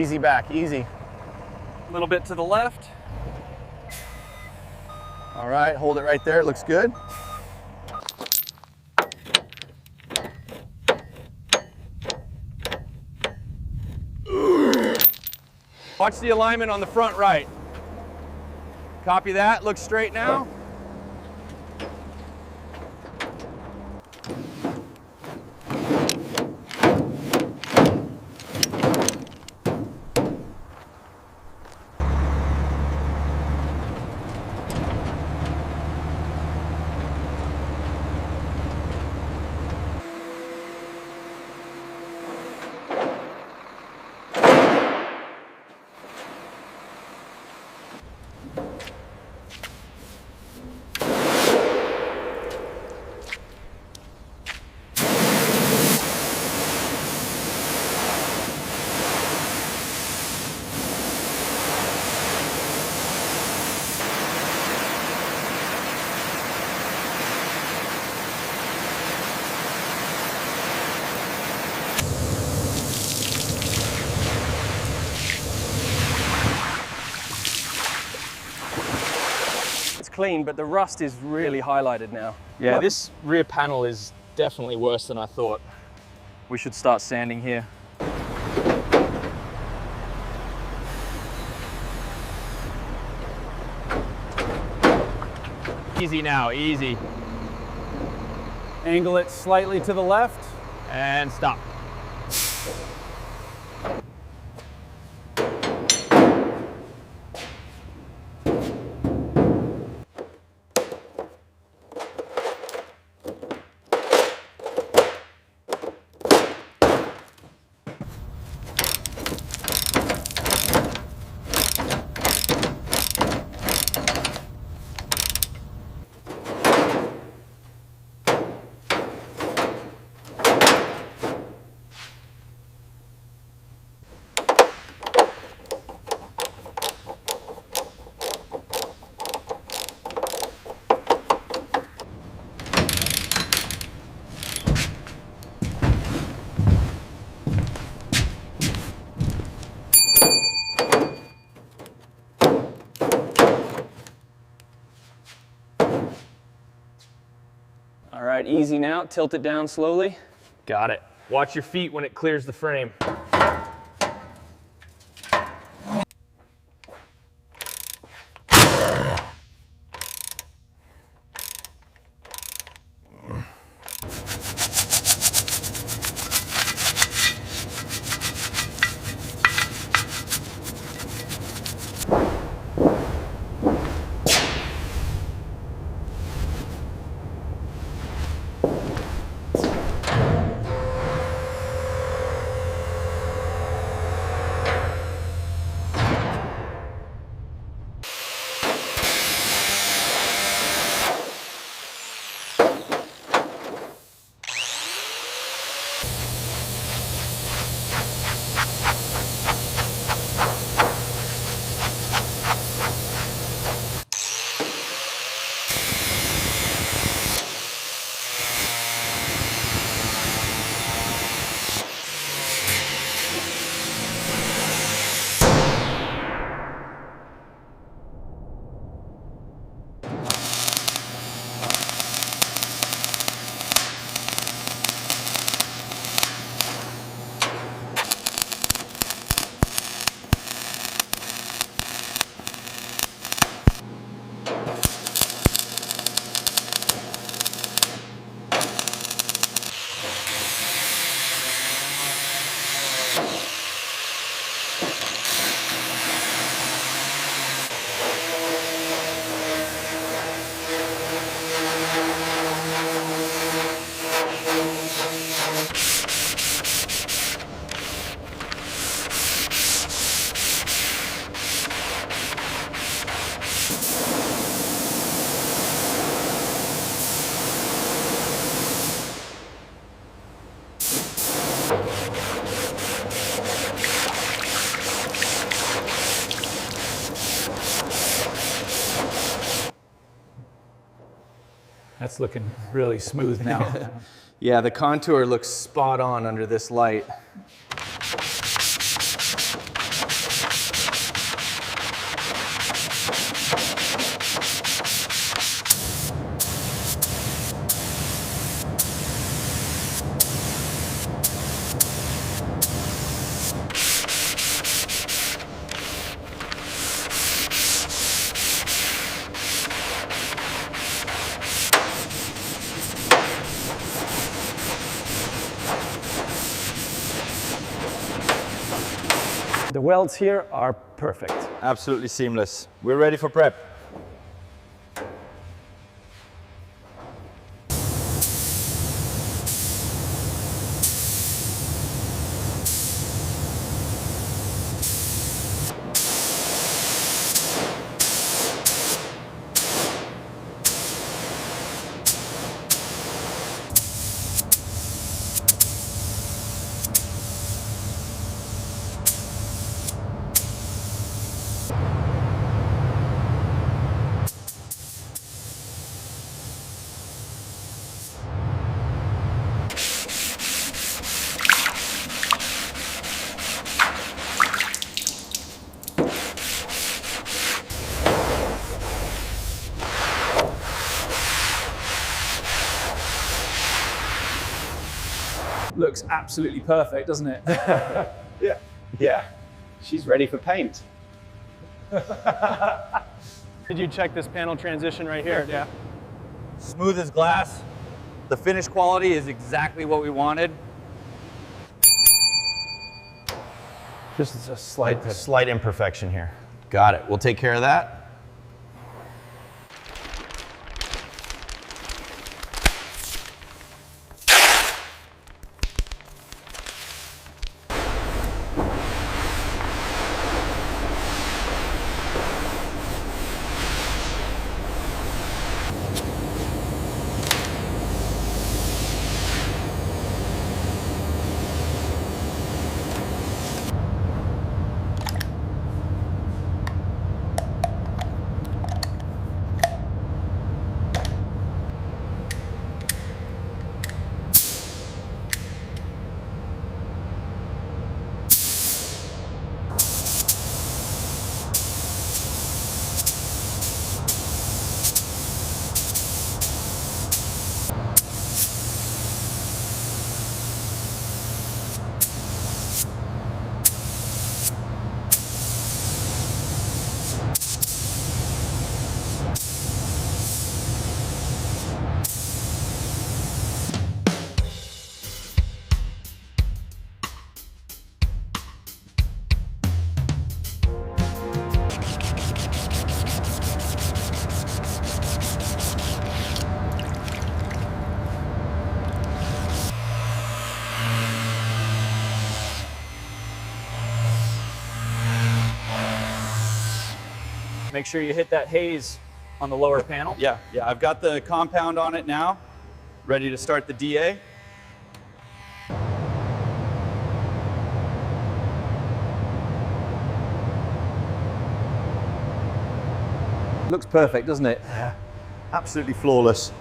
Easy back, easy. A little bit to the left. All right, hold it right there, it looks good. Watch the alignment on the front right. Copy that, look straight now. Clean, but the rust is really highlighted now. Yeah, this rear panel is definitely worse than I thought. We should start sanding here. Easy now, easy. Angle it slightly to the left. And stop. All right, easy now, tilt it down slowly. Got it. Watch your feet when it clears the frame. That's looking really smooth now. Yeah, the contour looks spot on under this light. The welds here are perfect. Absolutely seamless. We're ready for prep. Looks absolutely perfect, doesn't it? Yeah. She's ready for paint. Did you check this panel transition right here? Yeah. Smooth as glass. The finish quality is exactly what we wanted. Just a Slight imperfection here. Got it. We'll take care of that. Make sure you hit that haze on the lower panel. Yeah, I've got the compound on it now, ready to start the DA. Looks perfect, doesn't it? Yeah. Absolutely flawless.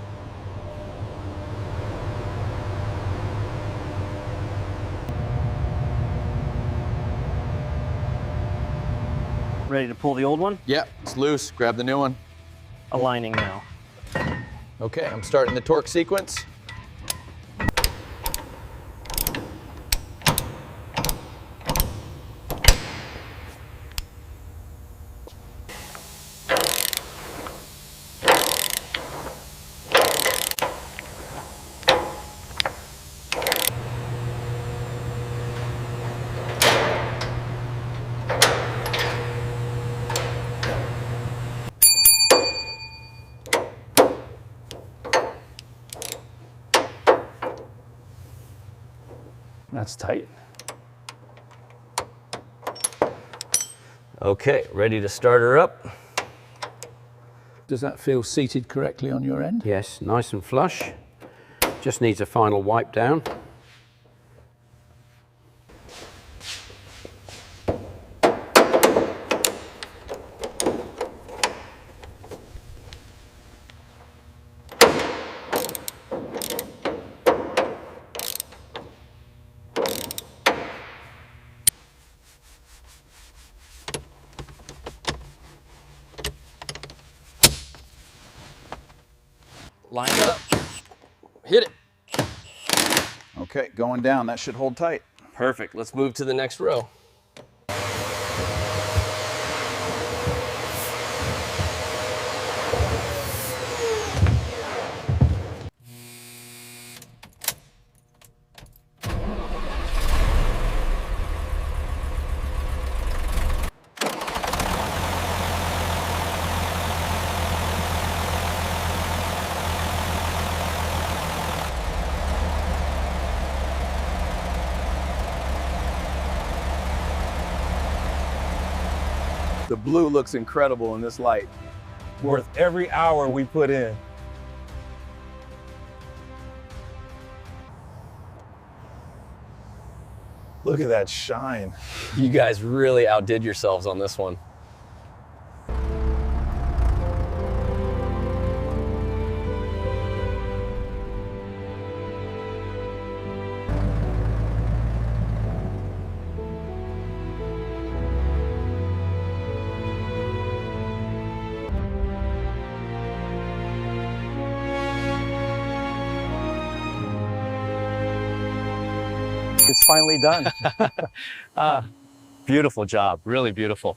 Ready to pull the old one? Yeah, it's loose. Grab the new one. Aligning now. Okay, I'm starting the torque sequence. That's tight. Okay, ready to start her up. Does that feel seated correctly on your end? Yes, nice and flush. Just needs a final wipe down. Line it up. Hit it. Okay, going down. That should hold tight. Perfect. Let's move to the next row. The blue looks incredible in this light. Worth every hour we put in. Look at that shine. You guys really outdid yourselves on this one. It's finally done. Beautiful job, really beautiful.